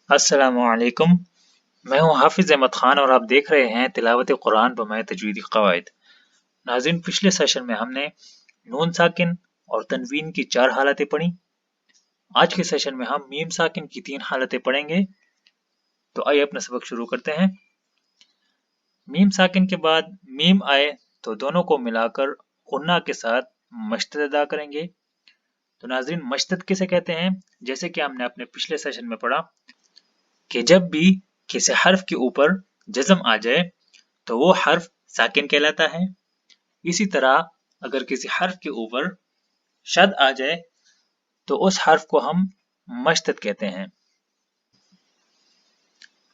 السلام علیکم، میں ہوں حافظ احمد خان اور آپ دیکھ رہے ہیں تلاوت قرآن بمائے تجویدی قواعد۔ ناظرین، پچھلے سیشن میں ہم نے نون ساکن اور تنوین کی 4 حالتیں پڑھی۔ آج کے سیشن میں ہم میم ساکن کی 3 حالتیں پڑھیں گے۔ تو آئیے اپنا سبق شروع کرتے ہیں۔ میم ساکن کے بعد میم آئے تو دونوں کو ملا کر غنہ کے ساتھ مشدد ادا کریں گے۔ تو ناظرین، مشدد کسے کہتے ہیں؟ جیسے کہ ہم نے اپنے پچھلے سیشن میں پڑھا کہ جب بھی کسی حرف کے اوپر جزم آ جائے تو وہ حرف ساکن کہلاتا ہے۔ اسی طرح اگر کسی حرف کے اوپر شد آ جائے تو اس حرف کو ہم مشدد کہتے ہیں۔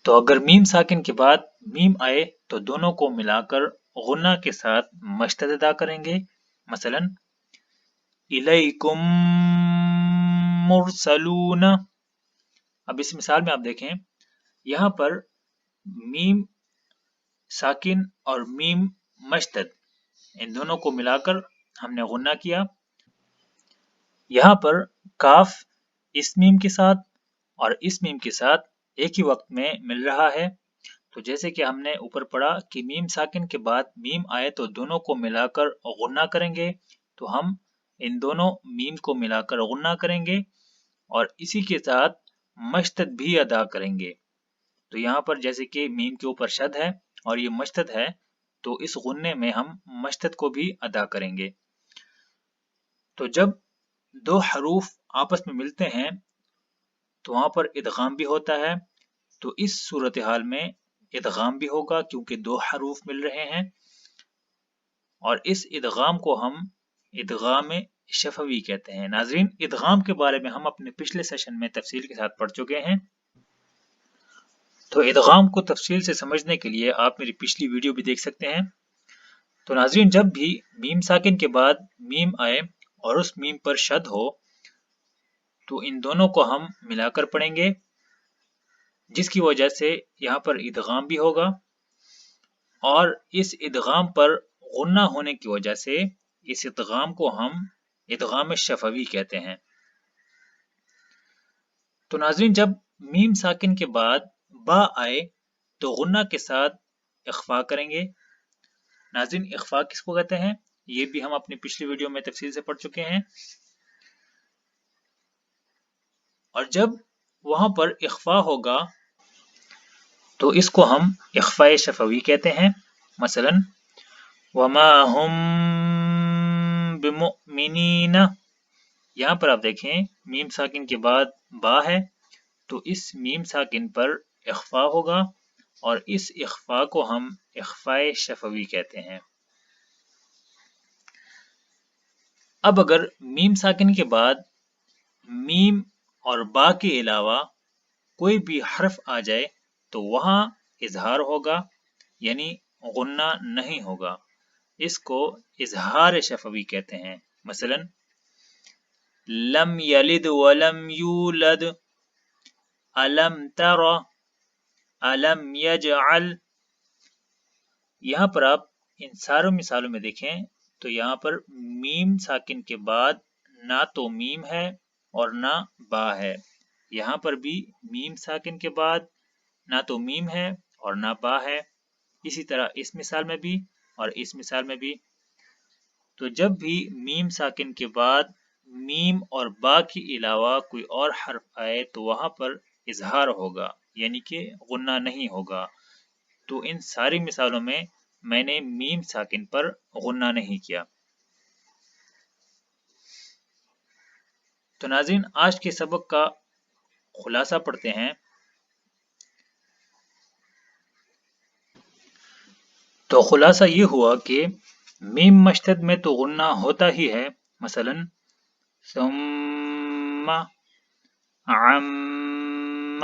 تو اگر میم ساکن کے بعد میم آئے تو دونوں کو ملا کر غنہ کے ساتھ مشدد ادا کریں گے۔ مثلا الیکم مرسلون۔ اب اس مثال میں آپ دیکھیں، یہاں پر میم ساکن اور میم مشدد ان دونوں کو ملا کر ہم نے غنہ کیا۔ یہاں پر کاف اس میم کے ساتھ اور اس میم کے ساتھ ایک ہی وقت میں مل رہا ہے۔ تو جیسے کہ ہم نے اوپر پڑھا کہ میم ساکن کے بعد میم آئے تو دونوں کو ملا کر غنہ کریں گے، تو ہم ان دونوں میم کو ملا کر غنہ کریں گے اور اسی کے ساتھ مشدد بھی ادا کریں گے۔ تو یہاں پر جیسے کہ میم کے اوپر شد ہے اور یہ مشدد ہے، تو اس غنے میں ہم مشدد کو بھی ادا کریں گے۔ تو جب دو حروف آپس میں ملتے ہیں تو وہاں پر ادغام بھی ہوتا ہے۔ تو اس صورتحال میں ادغام بھی ہوگا کیونکہ دو حروف مل رہے ہیں، اور اس ادغام کو ہم ادغام شفوی کہتے ہیں۔ ناظرین، ادغام کے بارے میں ہم اپنے پچھلے سیشن میں تفصیل کے ساتھ پڑھ چکے ہیں۔ تو ادغام کو تفصیل سے سمجھنے کے لیے آپ میری پچھلی ویڈیو بھی دیکھ سکتے ہیں۔ تو ناظرین، جب بھی میم ساکن کے بعد میم آئے اور اس میم پر شد ہو تو ان دونوں کو ہم ملا کر پڑھیں گے، جس کی وجہ سے یہاں پر ادغام بھی ہوگا، اور اس ادغام پر غنہ ہونے کی وجہ سے اس ادغام کو ہم ادغام شفوی کہتے ہیں۔ تو ناظرین، جب میم ساکن کے بعد با آئے تو غنہ کے ساتھ اخفا کریں گے۔ ناظرین، اخفا کس کو کہتے ہیں یہ بھی ہم اپنی پچھلی ویڈیو میں تفصیل سے پڑھ چکے ہیں، اور جب وہاں پر اخفا ہوگا تو اس کو ہم اخفاء شفوی کہتے ہیں۔ مثلا وما هم بمؤمنین، یہاں پر آپ دیکھیں میم ساکن کے بعد با ہے تو اس میم ساکن پر اخفا ہوگا اور اس اخفا کو ہم اخفاء شفوی کہتے ہیں۔ اب اگر میم ساکن کے بعد میم اور با کے علاوہ کوئی بھی حرف آ جائے تو وہاں اظہار ہوگا، یعنی غنہ نہیں ہوگا۔ اس کو اظہار شفوی کہتے ہیں۔ مثلا لم یلد ولم یولد، الم تر، الم یجعل۔ یہاں پر آپ ان ساروں مثالوں میں دیکھیں تو یہاں پر میم ساکن کے بعد نہ تو میم ہے اور نہ با ہے۔ یہاں پر بھی میم ساکن کے بعد نہ تو میم ہے اور نہ با ہے، اسی طرح اس مثال میں بھی اور اس مثال میں بھی۔ تو جب بھی میم ساکن کے بعد میم اور با کے علاوہ کوئی اور حرف آئے تو وہاں پر اظہار ہوگا، یعنی کہ غنہ نہیں ہوگا۔ تو ان ساری مثالوں میں نے میم ساکن پر غنہ نہیں کیا۔ تو ناظرین، آج کے سبق کا خلاصہ پڑھتے ہیں۔ تو خلاصہ یہ ہوا کہ میم مشدد میں تو غنہ ہوتا ہی ہے۔ مثلا ثم، عم،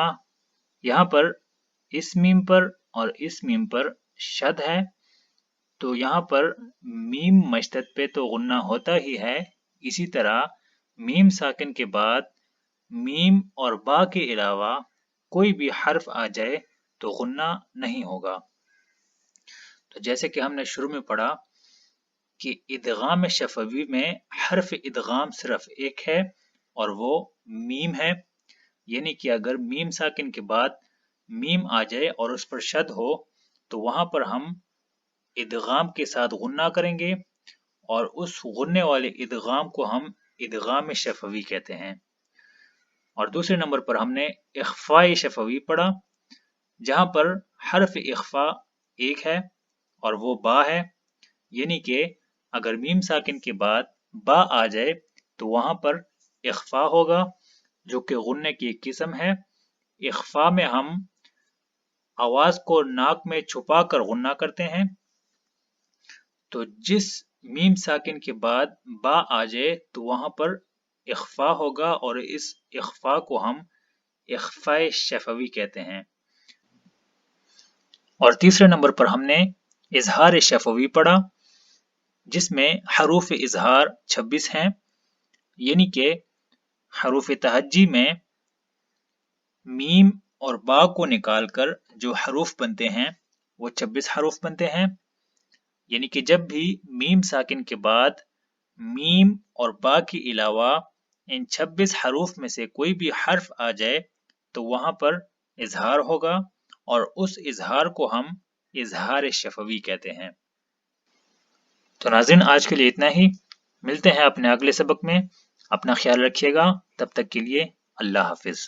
یہاں پر اس میم پر اور اس میم پر شد ہے تو یہاں پر میم مشدد پہ تو غنہ ہوتا ہی ہے، اسی طرح میم ساکن کے بعد میم اور با کے علاوہ کوئی بھی حرف آ جائے تو غنہ نہیں ہوگا۔ تو جیسے کہ ہم نے شروع میں پڑھا کہ ادغام شفوی میں حرف ادغام صرف ایک ہے اور وہ میم ہے۔ یعنی کہ اگر میم ساکن کے بعد میم آ جائے اور اس پر شد ہو تو وہاں پر ہم ادغام کے ساتھ غنہ کریں گے، اور اس غننے والے ادغام کو ہم ادغام شفوی کہتے ہیں۔ اور دوسرے نمبر پر ہم نے اخفاء شفوی پڑھا، جہاں پر حرف اخفاء ایک ہے اور وہ با ہے، یعنی کہ اگر میم ساکن کے بعد با آ جائے تو وہاں پر اخفاء ہوگا، جو کہ غننے کی ایک قسم ہے۔ اخفاء میں ہم آواز کو ناک میں چھپا کر غنہ کرتے ہیں، تو جس میم ساکن کے بعد با آ جائے تو وہاں پر اخفاء ہوگا، اور اس اخفاء کو ہم اخفاء شفوی کہتے ہیں۔ اور تیسرے نمبر پر ہم نے اظہار شفوی پڑھا، جس میں حروف اظہار 26 ہیں، یعنی کہ حروف تہجی میں میم اور با کو نکال کر جو حروف بنتے ہیں وہ 26 حروف بنتے ہیں، یعنی کہ جب بھی میم ساکن کے بعد میم اور با کے علاوہ ان 26 حروف میں سے کوئی بھی حرف آ جائے تو وہاں پر اظہار ہوگا، اور اس اظہار کو ہم اظہار شفوی کہتے ہیں۔ تو ناظرین، آج کے لیے اتنا ہی، ملتے ہیں اپنے اگلے سبق میں، اپنا خیال رکھیے گا، تب تک کے لیے اللہ حافظ۔